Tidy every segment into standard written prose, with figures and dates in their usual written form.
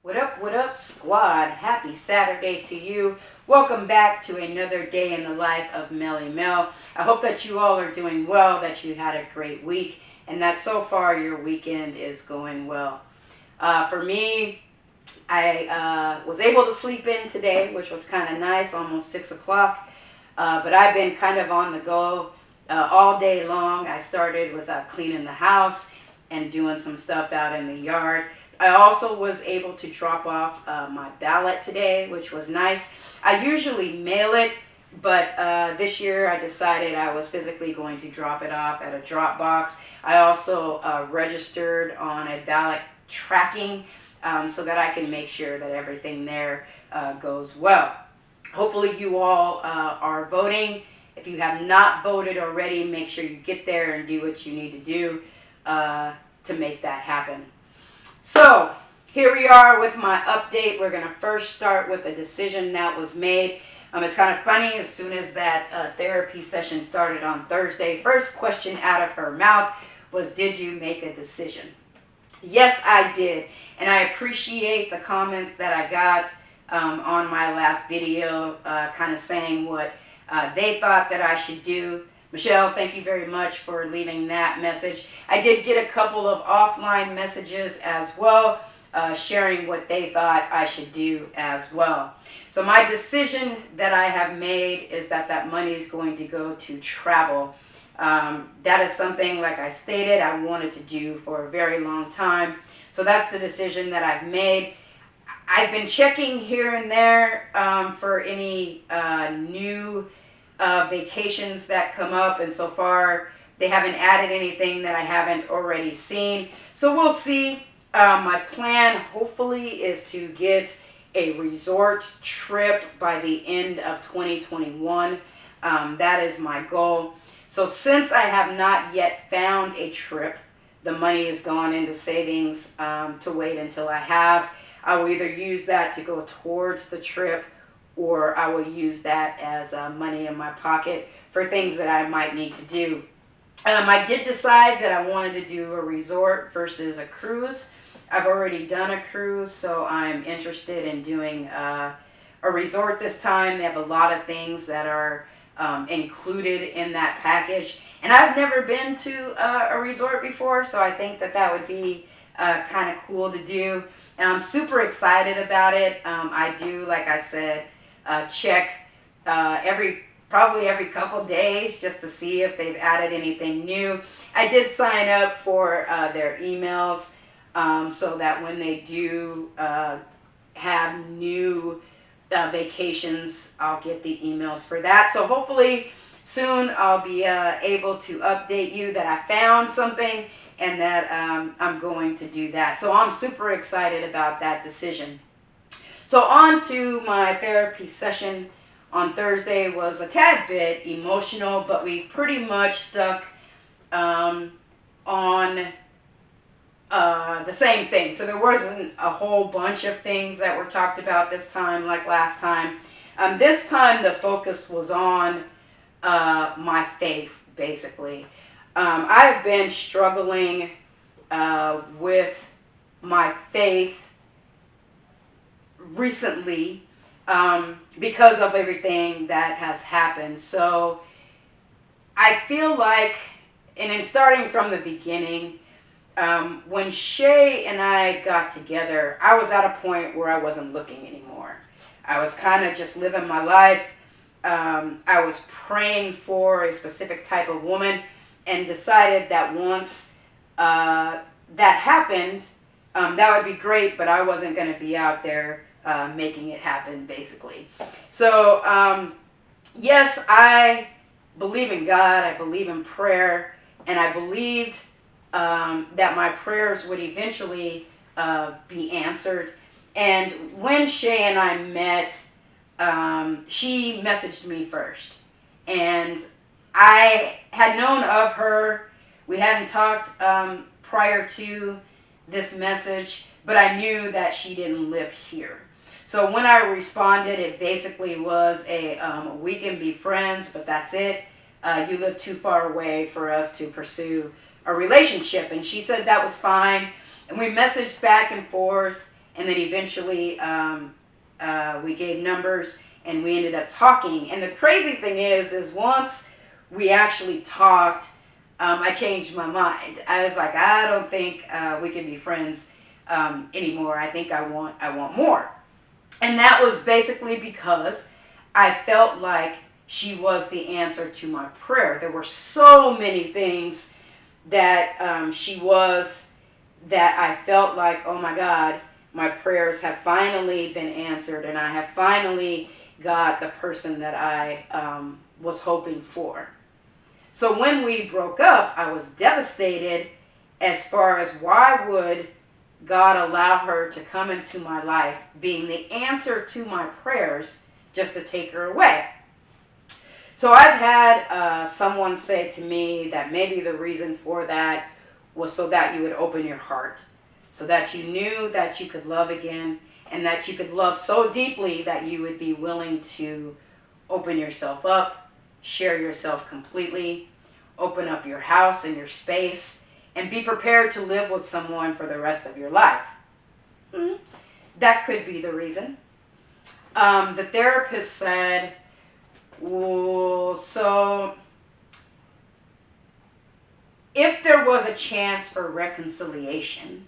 What up, squad? Happy Saturday to you. Welcome back to another day in the life of Melly Mel. I hope that you all are doing well, that you had a great week, and that so far your weekend is going well. For me, I was able to sleep in today, which was kind of nice, almost 6 o'clock. But I've been kind of on the go all day long. I started with cleaning the house and doing some stuff out in the yard. I also was able to drop off my ballot today, which was nice. I usually mail it, but this year I decided I was physically going to drop it off at a drop box. I also registered on a ballot tracking so that I can make sure that everything there goes well. Hopefully you all are voting. If you have not voted already, make sure you get there and do what you need to do to make that happen. So here we are with my update. We're going to first start with a decision that was made. It's kind of funny, as soon as that therapy session started on Thursday, first question out of her mouth was, did you make a decision? Yes, I did. And I appreciate the comments that I got on my last video, kind of saying what they thought that I should do. Michelle, thank you very much for leaving that message. I did get a couple of offline messages as well, sharing what they thought I should do as well. So my decision that I have made is that money is going to go to travel. That is something, like I stated, I wanted to do for a very long time. So that's the decision that I've made. I've been checking here and there for any new vacations that come up, and so far they haven't added anything that I haven't already seen. So we'll see. My plan, hopefully, is to get a resort trip by the end of 2021. That is my goal. So since I have not yet found a trip, the money has gone into savings to wait until I have. I will either use that to go towards the trip, or I will use that as money in my pocket for things that I might need to do. I did decide that I wanted to do a resort versus a cruise. I've already done a cruise, so I'm interested in doing a resort this time. They have a lot of things that are included in that package. And I've never been to a resort before, so I think that would be kind of cool to do. And I'm super excited about it. I do, like I said, check probably every couple days just to see if they've added anything new. I did sign up for their emails so that when they do have new vacations, I'll get the emails for that. So hopefully soon I'll be able to update you that I found something and that I'm going to do that. So I'm super excited about that decision. So on to my therapy session on Thursday. Was a tad bit emotional, but we pretty much stuck on the same thing. So there wasn't a whole bunch of things that were talked about this time like last time. This time the focus was on my faith, basically. I've been struggling with my faith recently because of everything that has happened. So I feel like, and in starting from the beginning, when Shay and I got together, I was at a point where I wasn't looking anymore. I was kind of just living my life. I was praying for a specific type of woman and decided that once that happened, that would be great, but I wasn't going to be out there making it happen, basically. So, yes, I believe in God, I believe in prayer, and I believed that my prayers would eventually be answered. And when Shay and I met, she messaged me first. And I had known of her. We hadn't talked prior to this message, but I knew that she didn't live here. So when I responded, it basically was we can be friends, but that's it. You live too far away for us to pursue a relationship. And she said that was fine. And we messaged back and forth. And then eventually we gave numbers and we ended up talking. And the crazy thing is once we actually talked, I changed my mind. I was like, I don't think we can be friends anymore. I think I want more. And that was basically because I felt like she was the answer to my prayer. There were so many things that she was, that I felt like, oh my God, my prayers have finally been answered, and I have finally got the person that I was hoping for. So when we broke up, I was devastated as far as why would God allow her to come into my life, being the answer to my prayers, just to take her away. So I've had someone say to me that maybe the reason for that was so that you would open your heart, so that you knew that you could love again, and that you could love so deeply that you would be willing to open yourself up, share yourself completely, open up your house and your space, and be prepared to live with someone for the rest of your life. That could be the reason. The therapist said, well, so if there was a chance for reconciliation,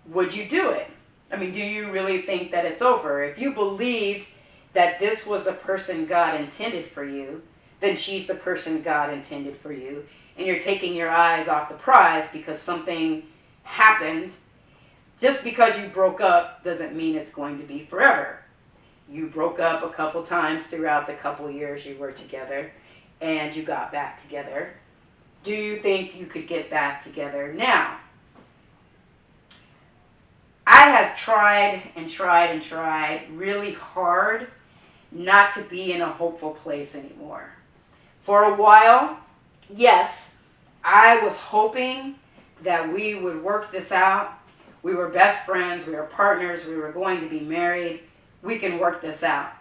would you do it? I mean, do you really think that it's over? If you believed that this was a person God intended for you, then she's the person God intended for you, and you're taking your eyes off the prize because something happened. Just because you broke up doesn't mean it's going to be forever. You broke up a couple times throughout the couple years you were together, and you got back together. Do you think you could get back together now? I have tried and tried and tried really hard not to be in a hopeful place anymore. For a while, yes, I was hoping that we would work this out. We were best friends, we were partners, we were going to be married. We can work this out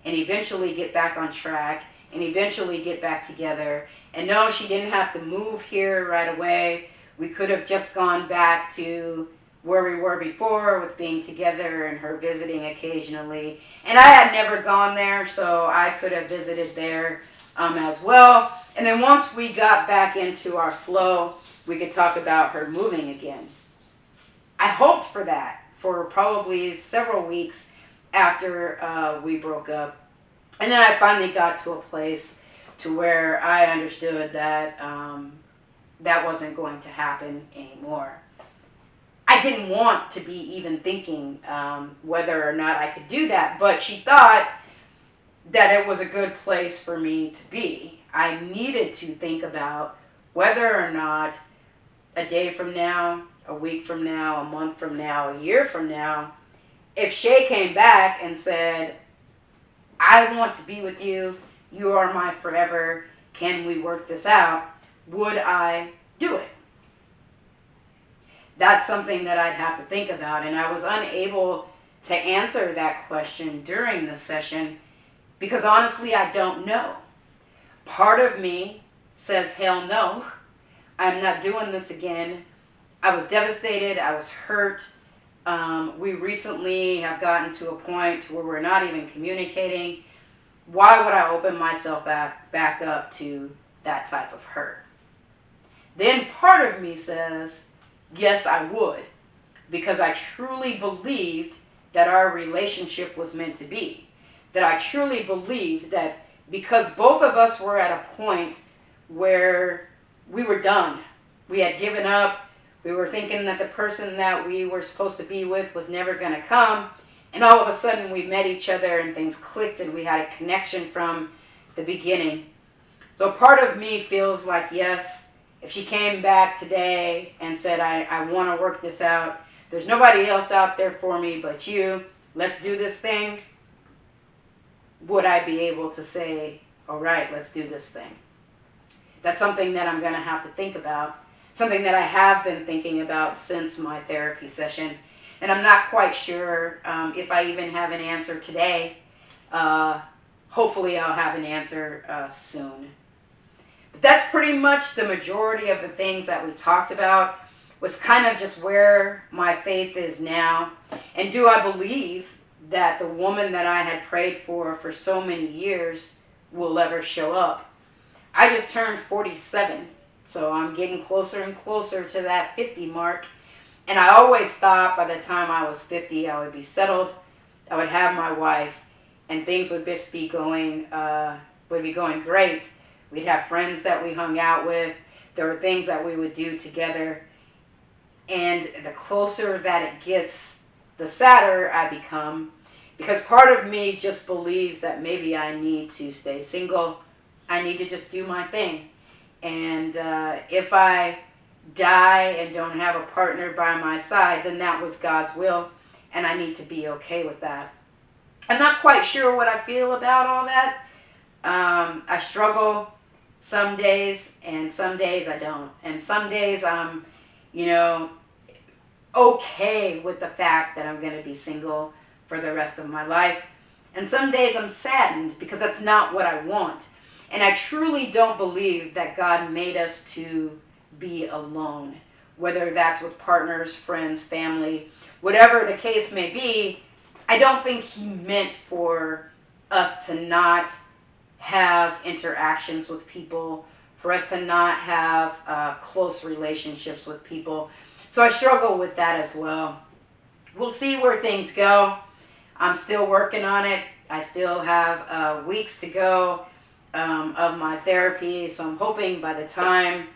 and eventually get back on track and eventually get back together. And no, she didn't have to move here right away. We could have just gone back to where we were before with being together and her visiting occasionally. And I had never gone there, so I could have visited there as well. And then once we got back into our flow, we could talk about her moving again. I hoped for that for probably several weeks after we broke up. And then I finally got to a place to where I understood that that wasn't going to happen anymore. I didn't want to be even thinking whether or not I could do that, but she thought that it was a good place for me to be. I needed to think about whether or not a day from now, a week from now, a month from now, a year from now, if Shay came back and said, I want to be with you, you are my forever, can we work this out, would I do it? That's something that I'd have to think about, and I was unable to answer that question during the session because honestly I don't know. Part of me says, hell no, I'm not doing this again. I was devastated, I was hurt. We recently have gotten to a point where we're not even communicating. Why would I open myself back up to that type of hurt? Then part of me says, yes, I would, because I truly believed that our relationship was meant to be. That I truly believed that because both of us were at a point where we were done. We had given up. We were thinking that the person that we were supposed to be with was never going to come. And all of a sudden we met each other and things clicked and we had a connection from the beginning. So part of me feels like, yes, if she came back today and said, I want to work this out, there's nobody else out there for me but you, let's do this thing, would I be able to say, all right, let's do this thing? That's something that I'm going to have to think about, something that I have been thinking about since my therapy session. And I'm not quite sure if I even have an answer today. Hopefully I'll have an answer soon. But that's pretty much the majority of the things that we talked about. was kind of just where my faith is now. And do I believe that the woman that I had prayed for so many years will ever show up? I just turned 47, so I'm getting closer and closer to that 50 mark. And I always thought by the time I was 50, I would be settled, I would have my wife, and things would just be going great. We'd have friends that we hung out with. There were things that we would do together. And the closer that it gets, the sadder I become, because part of me just believes that maybe I need to stay single. I need to just do my thing. And if I die and don't have a partner by my side, then that was God's will, and I need to be okay with that. I'm not quite sure what I feel about all that. I struggle some days, and some days I don't. And some days I'm, okay with the fact that I'm going to be single for the rest of my life. And some days I'm saddened because that's not what I want. And I truly don't believe that God made us to be alone, whether that's with partners, friends, family, whatever the case may be. I don't think He meant for us to not have interactions with people, for us to not have close relationships with people. So I struggle with that as well. We'll see where things go. I'm still working on it. I still have weeks to go of my therapy, so I'm hoping by the time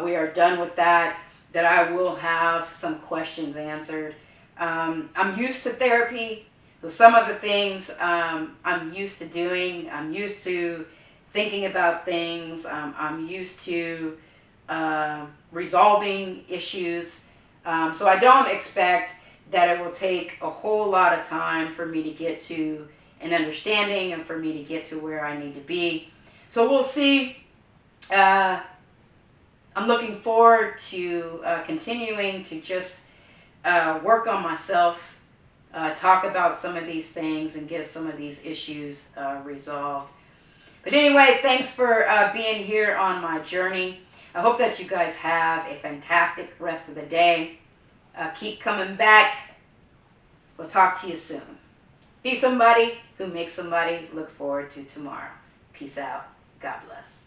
we are done with that, that I will have some questions answered. I'm used to therapy, so some of the things I'm used to doing. I'm used to thinking about things. I'm used to resolving issues. So I don't expect that it will take a whole lot of time for me to get to an understanding and for me to get to where I need to be. So we'll see. I'm looking forward to continuing to just work on myself, talk about some of these things, and get some of these issues resolved. But anyway, thanks for being here on my journey. I hope that you guys have a fantastic rest of the day. Keep coming back. We'll talk to you soon. Be somebody who makes somebody look forward to tomorrow. Peace out. God bless.